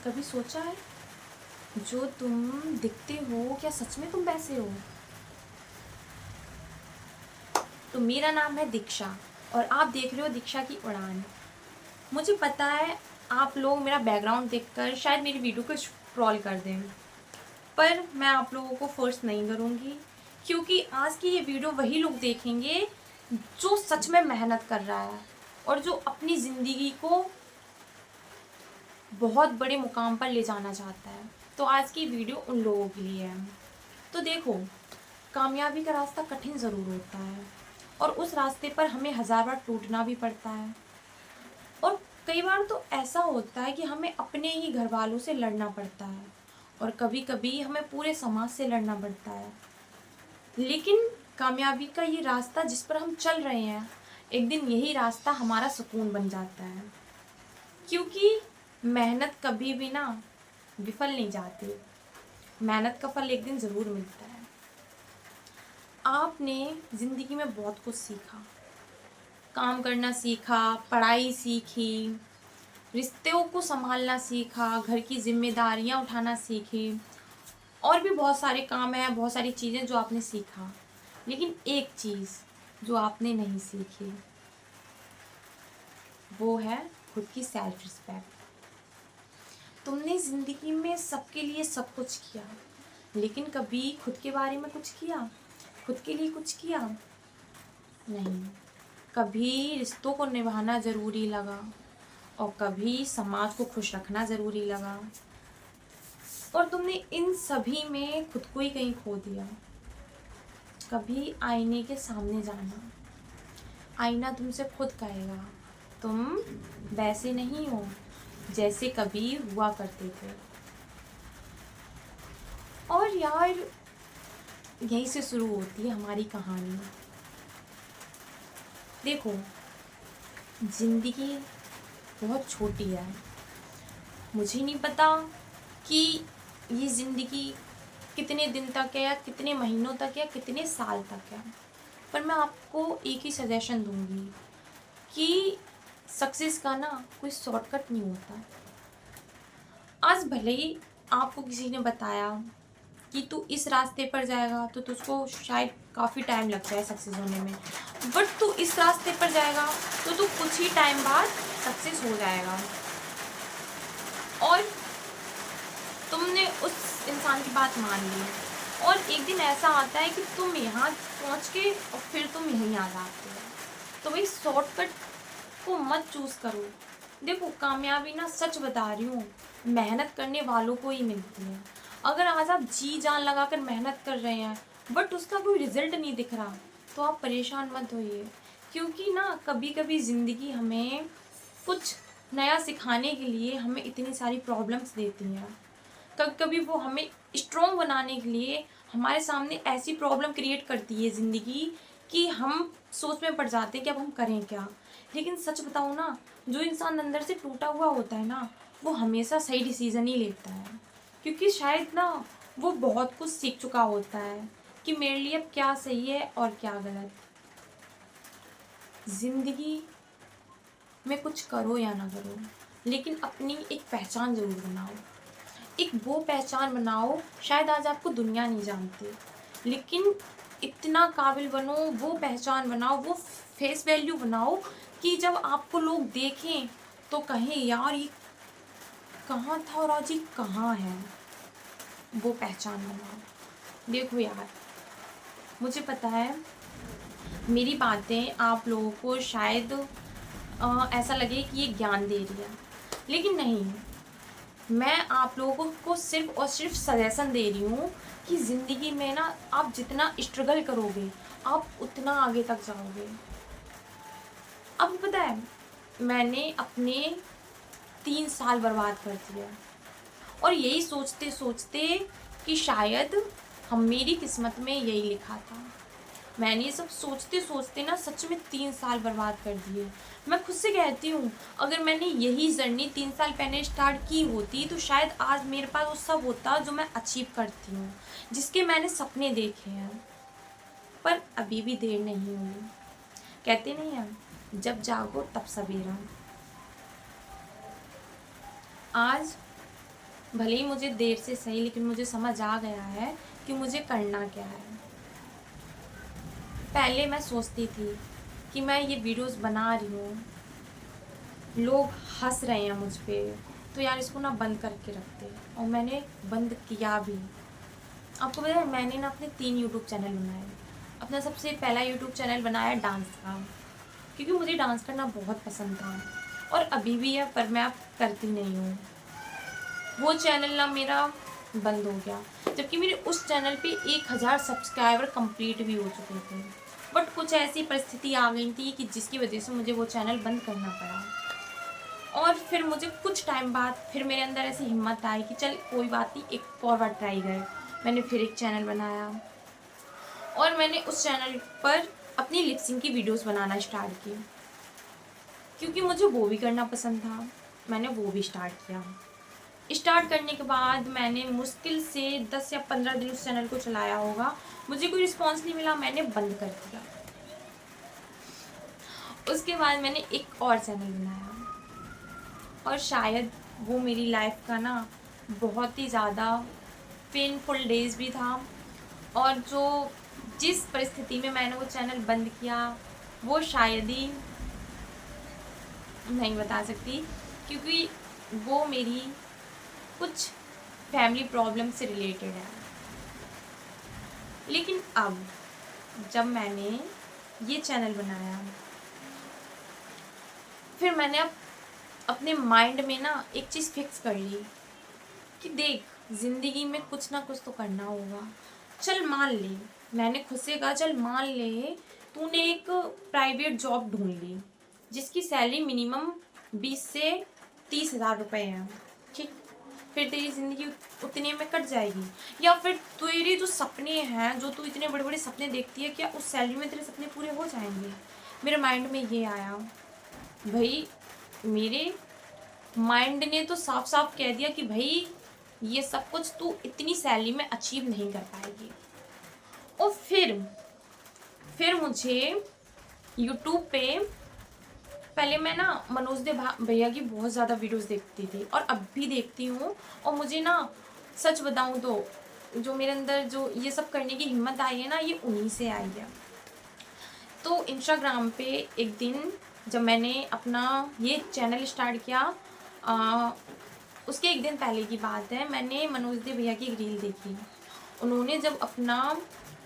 कभी सोचा है जो तुम दिखते हो क्या सच में तुम वैसे हो? तो मेरा नाम है दीक्षा और आप देख रहे हो दीक्षा की उड़ान। मुझे पता है आप लोग मेरा बैकग्राउंड देखकर शायद मेरी वीडियो को स्क्रॉल कर दें, पर मैं आप लोगों को फोर्स नहीं करूँगी, क्योंकि आज की ये वीडियो वही लोग देखेंगे जो सच में मेहनत कर रहा है और जो अपनी ज़िंदगी को बहुत बड़े मुकाम पर ले जाना चाहता है। तो आज की वीडियो उन लोगों के लिए है। तो देखो, कामयाबी का रास्ता कठिन ज़रूर होता है और उस रास्ते पर हमें हज़ार बार टूटना भी पड़ता है, और कई बार तो ऐसा होता है कि हमें अपने ही घर वालों से लड़ना पड़ता है और कभी कभी हमें पूरे समाज से लड़ना पड़ता है। लेकिन कामयाबी का ये रास्ता जिस पर हम चल रहे हैं, एक दिन यही रास्ता हमारा सुकून बन जाता है, क्योंकि मेहनत कभी भी ना विफल नहीं जाती। मेहनत का फल एक दिन ज़रूर मिलता है। आपने ज़िंदगी में बहुत कुछ सीखा, काम करना सीखा, पढ़ाई सीखी, रिश्तों को संभालना सीखा, घर की जिम्मेदारियां उठाना सीखी, और भी बहुत सारे काम हैं, बहुत सारी चीज़ें जो आपने सीखा। लेकिन एक चीज़ जो आपने नहीं सीखी वो है खुद की सेल्फ रिस्पेक्ट। तुमने ज़िंदगी में सबके लिए सब कुछ किया, लेकिन कभी खुद के बारे में कुछ किया? खुद के लिए कुछ किया? नहीं। कभी रिश्तों को निभाना ज़रूरी लगा और कभी समाज को खुश रखना ज़रूरी लगा, और तुमने इन सभी में खुद को ही कहीं खो दिया। कभी आईने के सामने जाना, आईना तुमसे खुद कहेगा तुम वैसे नहीं हो जैसे कभी हुआ करते थे। और यार, यहीं से शुरू होती है हमारी कहानी। देखो, ज़िंदगी बहुत छोटी है। मुझे नहीं पता कि ये ज़िंदगी कितने दिन तक है या कितने महीनों तक या कितने साल तक है, पर मैं आपको एक ही सजेशन दूंगी कि सक्सेस का ना कोई शॉर्टकट नहीं होता। आज भले ही आपको किसी ने बताया कि तू इस रास्ते पर जाएगा तो तुझको शायद काफ़ी टाइम लग जाए सक्सेस होने में, बट तू इस रास्ते पर जाएगा तो तू कुछ ही टाइम बाद सक्सेस हो जाएगा। और तुमने उस इंसान की बात मान ली, और एक दिन ऐसा आता है कि तुम यहाँ पहुँच के और फिर तुम यहीं आ जाते हो। तो भाई, शॉर्टकट को मत चूज़ करो। देखो, कामयाबी ना, सच बता रही हूँ, मेहनत करने वालों को ही मिलती है। अगर आज आप जी जान लगा कर मेहनत कर रहे हैं बट उसका कोई रिजल्ट नहीं दिख रहा, तो आप परेशान मत होइए, क्योंकि ना कभी कभी ज़िंदगी हमें कुछ नया सिखाने के लिए हमें इतनी सारी प्रॉब्लम्स देती हैं। कभी कभी वो हमें स्ट्रॉन्ग बनाने के लिए हमारे सामने ऐसी प्रॉब्लम क्रिएट करती है ज़िंदगी कि हम सोच में पड़ जाते हैं कि अब हम करें क्या। लेकिन सच बताऊँ ना, जो इंसान अंदर से टूटा हुआ होता है ना, वो हमेशा सही डिसीज़न ही लेता है, क्योंकि शायद ना वो बहुत कुछ सीख चुका होता है कि मेरे लिए अब क्या सही है और क्या गलत। ज़िंदगी में कुछ करो या ना करो, लेकिन अपनी एक पहचान ज़रूर बनाओ। एक वो पहचान बनाओ, शायद आज आपको दुनिया नहीं जानती, लेकिन इतना काबिल बनो, वो पहचान बनाओ, वो फेस वैल्यू बनाओ कि जब आपको लोग देखें तो कहें यार ये कहाँ था और आज ये कहाँ है। वो पहचान बनाओ। देखो यार, मुझे पता है मेरी बातें आप लोगों को शायद ऐसा लगे कि ये ज्ञान दे रही है, लेकिन नहीं, मैं आप लोगों को सिर्फ और सिर्फ सजेशन दे रही हूँ कि ज़िंदगी में ना आप जितना स्ट्रगल करोगे आप उतना आगे तक जाओगे। अब पता है, मैंने अपने 3 साल बर्बाद कर दिया, और यही सोचते सोचते कि शायद मेरी किस्मत में यही लिखा था। मैंने ये सब सोचते सोचते ना सच में 3 साल बर्बाद कर दिए। मैं खुद से कहती हूँ, अगर मैंने यही जर्नी 3 साल पहले स्टार्ट की होती तो शायद आज मेरे पास वो सब होता जो मैं अचीव करती हूँ, जिसके मैंने सपने देखे हैं। पर अभी भी देर नहीं हुई। कहते नहीं हैं, जब जागो तब सवेरा। आज भले ही मुझे देर से सही, लेकिन मुझे समझ आ गया है कि मुझे करना क्या है। पहले मैं सोचती थी कि मैं ये वीडियोस बना रही हूँ, लोग हंस रहे हैं मुझ पे, तो यार इसको ना बंद करके रखते, और मैंने बंद किया भी। आपको पता है, मैंने ना अपने 3 यूट्यूब चैनल बनाए। अपना सबसे पहला यूट्यूब चैनल बनाया डांस का, क्योंकि मुझे डांस करना बहुत पसंद था, और अभी भी है, पर मैं अब करती नहीं हूँ। वो चैनल ना मेरा बंद हो गया, जबकि मेरे उस चैनल पे 1000 सब्सक्राइबर कंप्लीट भी हो चुके थे। बट कुछ ऐसी परिस्थिति आ गई थी कि जिसकी वजह से मुझे वो चैनल बंद करना पड़ा। और फिर मुझे कुछ टाइम बाद फिर मेरे अंदर ऐसी हिम्मत आई कि चल कोई बात नहीं, एक और बार ट्राई कर। मैंने फिर एक चैनल बनाया, और मैंने उस चैनल पर अपनी लिपसिंग की वीडियोस बनाना स्टार्ट की, क्योंकि मुझे वो भी करना पसंद था। मैंने वो भी स्टार्ट किया। स्टार्ट करने के बाद मैंने मुश्किल से 10 या 15 दिन उस चैनल को चलाया होगा। मुझे कोई रिस्पॉन्स नहीं मिला, मैंने बंद कर दिया। उसके बाद मैंने एक और चैनल बनाया, और शायद वो मेरी लाइफ का ना बहुत ही ज़्यादा पेनफुल डेज भी था। और जिस परिस्थिति में मैंने वो चैनल बंद किया, वो शायद ही नहीं बता सकती, क्योंकि वो मेरी कुछ फैमिली प्रॉब्लम से रिलेटेड है। लेकिन अब जब मैंने ये चैनल बनाया, फिर मैंने अब अपने माइंड में ना एक चीज़ फिक्स कर ली कि देख, ज़िंदगी में कुछ ना कुछ तो करना होगा। चल मान ले, मैंने खुद से कहा, चल मान ले तूने एक प्राइवेट जॉब ढूंढ ली जिसकी सैलरी मिनिमम 20 से 30 हज़ार रुपये है, ठीक। फिर तेरी ज़िंदगी उतने में कट जाएगी। या फिर तेरे जो सपने हैं, जो तू इतने बड़े बड़े सपने देखती है, क्या उस सैलरी में तेरे सपने पूरे हो जाएंगे? मेरे माइंड में ये आया। भाई, मेरे माइंड ने तो साफ साफ कह दिया कि भाई ये सब कुछ तू इतनी सैलरी में अचीव नहीं कर पाएगी। और फिर मुझे यूट्यूब पे, पहले मैं ना मनोज दे भैया की बहुत ज़्यादा वीडियोस देखती थी, और अब भी देखती हूँ। और मुझे ना सच बताऊँ तो जो मेरे अंदर जो ये सब करने की हिम्मत आई है ना, ये उन्हीं से आई है। तो इंस्टाग्राम पे एक दिन जब मैंने अपना ये चैनल स्टार्ट किया, उसके एक दिन पहले की बात है, मैंने मनोज दे भैया की एक रील देखी। उन्होंने जब अपना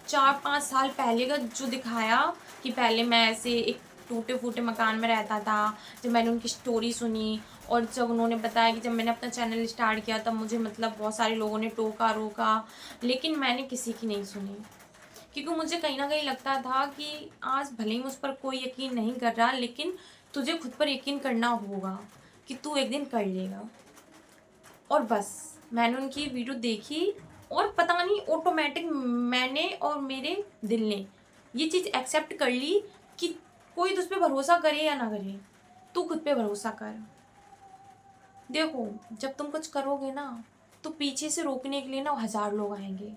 4-5 साल पहले का जो दिखाया कि पहले मैं ऐसे एक टूटे फूटे मकान में रहता था, जब मैंने उनकी स्टोरी सुनी, और जब उन्होंने बताया कि जब मैंने अपना चैनल स्टार्ट किया तब मुझे मतलब बहुत सारे लोगों ने टोका रोका, लेकिन मैंने किसी की नहीं सुनी, क्योंकि मुझे कहीं ना कहीं लगता था कि आज भले ही मुझ पर कोई यकीन नहीं कर रहा, लेकिन तुझे खुद पर यकीन करना होगा कि तू एक दिन कर लेगा। और बस मैंने उनकी वीडियो देखी, और पता नहीं ऑटोमेटिक मैंने और मेरे दिल ने ये चीज़ एक्सेप्ट कर ली कि कोई तुझ पे भरोसा करे या ना करे, तू खुद पे भरोसा कर। देखो, जब तुम कुछ करोगे ना, तो पीछे से रोकने के लिए ना 1000 लोग आएंगे,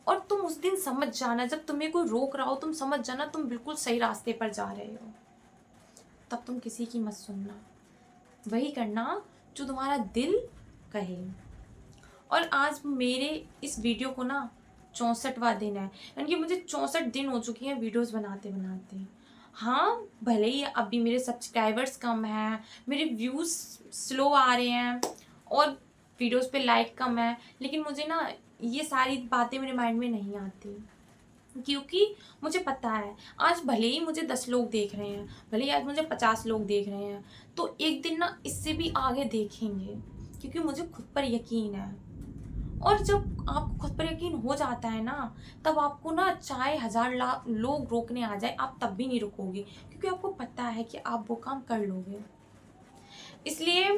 और तुम उस दिन समझ जाना, जब तुम्हें कोई रोक रहा हो, तुम समझ जाना तुम बिल्कुल सही रास्ते पर जा रहे हो। तब तुम किसी की मत सुनना, वही करना जो तुम्हारा दिल कहे। और आज मेरे इस वीडियो को ना 64वां दिन है, यानी कि मुझे 64 दिन हो चुकी हैं वीडियोस बनाते बनाते। हाँ, भले ही अभी मेरे सब्सक्राइबर्स कम हैं, मेरे व्यूज़ स्लो आ रहे हैं, और वीडियोस पे लाइक कम है, लेकिन मुझे ना ये सारी बातें मेरे माइंड में नहीं आती, क्योंकि मुझे पता है आज भले ही मुझे 10 लोग देख रहे हैं, भले ही आज मुझे 50 लोग देख रहे हैं, तो एक दिन ना इससे भी आगे देखेंगे, क्योंकि मुझे खुद पर यकीन है। और जब आपको खुद पर यकीन हो जाता है ना, तब आपको ना चाहे 1000 लोग रोकने आ जाए, आप तब भी नहीं रुकोगे, क्योंकि आपको पता है कि आप वो काम कर लोगे। इसलिए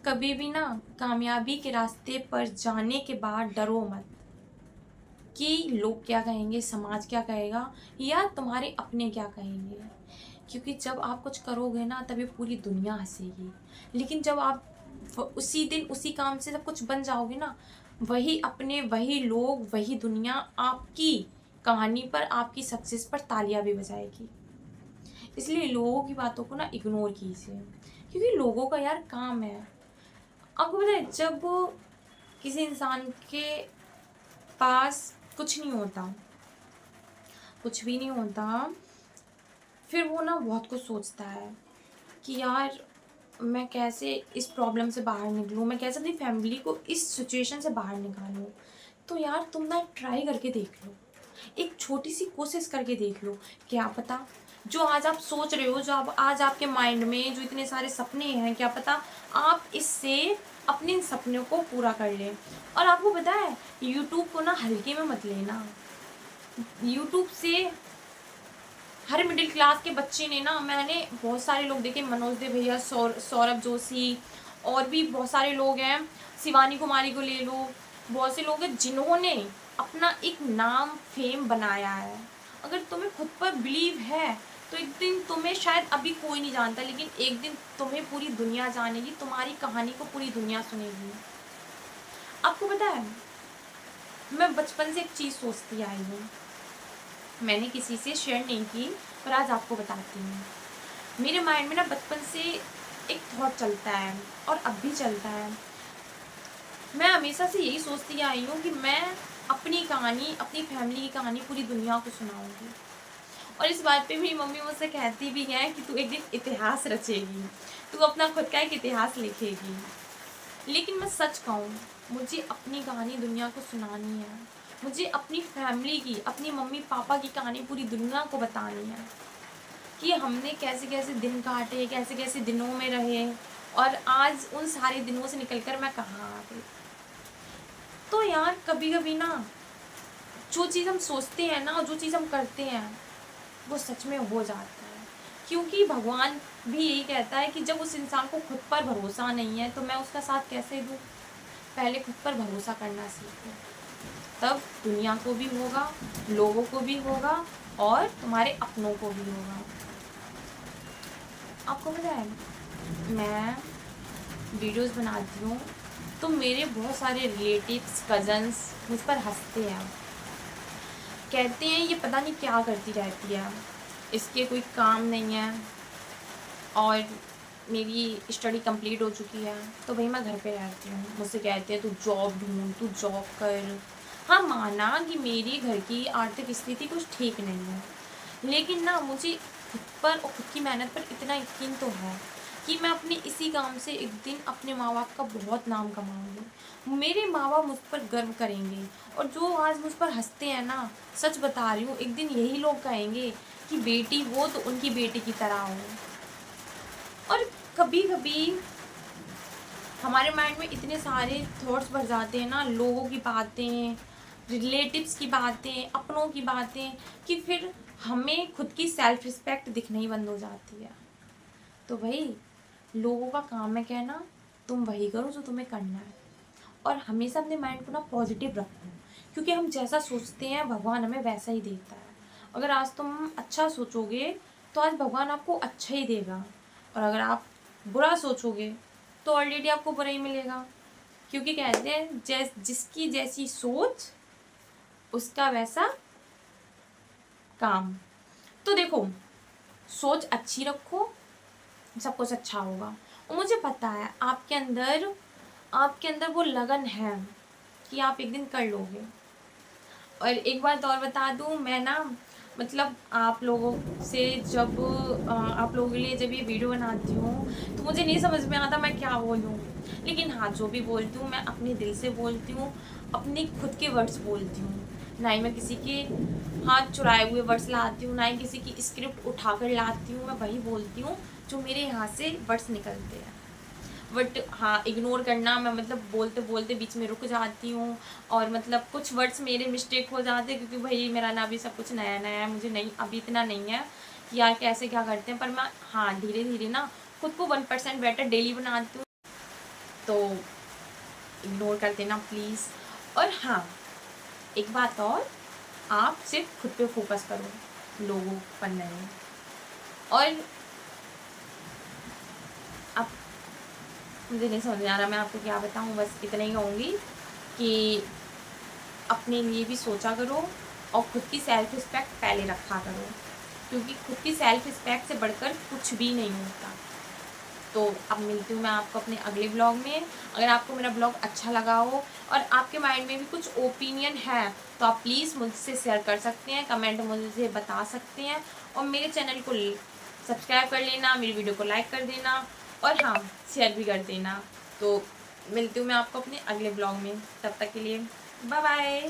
कभी भी ना कामयाबी के रास्ते पर जाने के बाद डरो मत कि लोग क्या कहेंगे, समाज क्या कहेगा, या तुम्हारे अपने क्या कहेंगे, क्योंकि जब आप कुछ करोगे ना तभी पूरी दुनिया हंसेगी। लेकिन जब आप उसी दिन उसी काम से सब कुछ बन जाओगे ना, वही अपने, वही लोग, वही दुनिया आपकी कहानी पर, आपकी सक्सेस पर तालियां भी बजाएगी। इसलिए लोगों की बातों को ना इग्नोर कीजिए, क्योंकि लोगों का यार काम है। आपको पता है, जब किसी इंसान के पास कुछ नहीं होता, कुछ भी नहीं होता, फिर वो ना बहुत कुछ सोचता है कि यार मैं कैसे इस प्रॉब्लम से बाहर निकलूँ, मैं कैसे अपनी फैमिली को इस सिचुएशन से बाहर निकालूँ। तो यार तुम ना ट्राई करके देख लो, एक छोटी सी कोशिश करके देख लो। क्या पता जो आज आप सोच रहे हो, जो आप आज आपके माइंड में जो इतने सारे सपने हैं, क्या पता आप इससे अपने इन सपनों को पूरा कर लें। और आपको पता है यूट्यूब को ना हल्के में मत लेना। यूट्यूब से हर मिडिल क्लास के बच्चे ने ना, मैंने बहुत सारे लोग देखे, मनोज दे भैया, सौरभ जोशी, और भी बहुत सारे लोग हैं, शिवानी कुमारी को ले लो, बहुत से लोग हैं जिन्होंने अपना एक नाम फेम बनाया है। अगर तुम्हें खुद पर बिलीव है तो एक दिन तुम्हें, शायद अभी कोई नहीं जानता, लेकिन एक दिन तुम्हें पूरी दुनिया जानेगी, तुम्हारी कहानी को पूरी दुनिया सुनेगी। आपको पता है मैं बचपन से एक चीज़ सोचती आई हूँ, मैंने किसी से शेयर नहीं की, पर आज आपको बताती हूँ। मेरे माइंड में ना बचपन से एक थॉट चलता है और अब भी चलता है। मैं हमेशा से यही सोचती आई हूँ कि मैं अपनी कहानी, अपनी फैमिली की कहानी पूरी दुनिया को सुनाऊंगी। और इस बात पे मेरी मम्मी मुझसे कहती भी है कि तू एक दिन इतिहास रचेगी, तू अपना खुद का एक इतिहास लिखेगी। लेकिन मैं सच कहूँ, मुझे अपनी कहानी दुनिया को सुनानी है, मुझे अपनी फैमिली की, अपनी मम्मी पापा की कहानी पूरी दुनिया को बतानी है कि हमने कैसे कैसे दिन काटे, कैसे कैसे दिनों में रहे, और आज उन सारे दिनों से निकलकर मैं कहाँ आ गई। तो यार कभी कभी ना जो चीज़ हम सोचते हैं ना, जो चीज़ हम करते हैं, वो सच में हो जाता है। क्योंकि भगवान भी यही कहता है कि जब उस इंसान को खुद पर भरोसा नहीं है तो मैं उसका साथ कैसे दूँ। पहले खुद पर भरोसा करना सीखो, तब दुनिया को भी होगा, लोगों को भी होगा, और तुम्हारे अपनों को भी होगा। आपको पता है मैं वीडियोस बनाती हूँ तो मेरे बहुत सारे रिलेटिव्स, कज़न्स मुझ पर हंसते हैं, कहते हैं ये पता नहीं क्या करती रहती है, इसके कोई काम नहीं है। और मेरी स्टडी कंप्लीट हो चुकी है तो भाई मैं घर पे रहती हूँ, मुझसे कहते हैं तू जॉब ढूंढ, तू जॉब कर। हाँ, माना कि मेरी घर की आर्थिक स्थिति कुछ ठीक नहीं है, लेकिन ना मुझे खुद पर और खुद की मेहनत पर इतना यकीन तो है कि मैं अपने इसी काम से एक दिन अपने माँ बाप का बहुत नाम कमाऊंगी। मेरे माँ बाप मुझ पर गर्व करेंगे, और जो आज मुझ पर हंसते हैं ना, सच बता रही हूँ, एक दिन यही लोग कहेंगे कि बेटी वो तो उनकी बेटी की तरह हो। और कभी कभी हमारे माइंड में इतने सारे थॉट्स भर जाते हैं ना, लोगों की बातें, रिलेटिव्स की बातें, अपनों की बातें, कि फिर हमें खुद की सेल्फ रिस्पेक्ट दिखना ही बंद हो जाती है। तो भाई लोगों का काम है कहना, तुम वही करो जो तुम्हें करना है, और हमेशा अपने माइंड को ना पॉजिटिव रखो, क्योंकि हम जैसा सोचते हैं भगवान हमें वैसा ही देता है। अगर आज तुम अच्छा सोचोगे तो आज भगवान आपको अच्छा ही देगा, और अगर आप बुरा सोचोगे तो ऑलरेडी आपको बुरा ही मिलेगा। क्योंकि कहते हैं जिसकी जैसी सोच उसका वैसा काम। तो देखो, सोच अच्छी रखो, सब कुछ अच्छा होगा। और मुझे पता है आपके अंदर वो लगन है कि आप एक दिन कर लोगे। और एक बात और बता दूं, मैं ना मतलब आप लोगों से जब आप लोगों के लिए जब ये वीडियो बनाती हूँ तो मुझे नहीं समझ में आता मैं क्या बोलूँ, लेकिन हाँ जो भी बोलती हूँ मैं अपने दिल से बोलती हूँ, अपने खुद के वर्ड्स बोलती हूँ। ना ही मैं किसी के हाथ चुराए हुए वर्ड्स लाती हूँ, ना ही किसी की स्क्रिप्ट उठाकर लाती हूँ। मैं वही बोलती हूँ जो मेरे यहाँ से वर्ड्स निकलते हैं। बट हाँ, इग्नोर करना, मैं मतलब बोलते बोलते बीच में रुक जाती हूँ, और मतलब कुछ वर्ड्स मेरे मिस्टेक हो जाते हैं, क्योंकि भाई मेरा ना अभी सब कुछ नया नया है, मुझे नहीं अभी इतना नहीं है कि यार कैसे क्या करते हैं। पर मैं हाँ धीरे धीरे ना खुद को 1% बेटर डेली बनाती हूँ, तो इग्नोर कर देना प्लीज़। और हाँ, एक बात और, आप सिर्फ खुद पे फोकस करो, लोगों पर नहीं। और आप, मुझे नहीं समझ में आ रहा मैं आपको क्या बताऊँ, बस इतना ही कहूँगी कि अपने लिए भी सोचा करो, और खुद की सेल्फ रिस्पेक्ट पहले रखा करो, क्योंकि खुद की सेल्फ रिस्पेक्ट से बढ़कर कुछ भी नहीं होता। तो अब मिलती हूँ मैं आपको अपने अगले ब्लॉग में। अगर आपको मेरा ब्लॉग अच्छा लगा हो और आपके माइंड में भी कुछ ओपिनियन है तो आप प्लीज़ मुझसे शेयर कर सकते हैं, कमेंट मुझे बता सकते हैं, और मेरे चैनल को सब्सक्राइब कर लेना, मेरी वीडियो को लाइक कर देना, और हाँ, शेयर भी कर देना। तो मिलती हूँ मैं आपको अपने अगले ब्लॉग में, तब तक के लिए बाय बाय।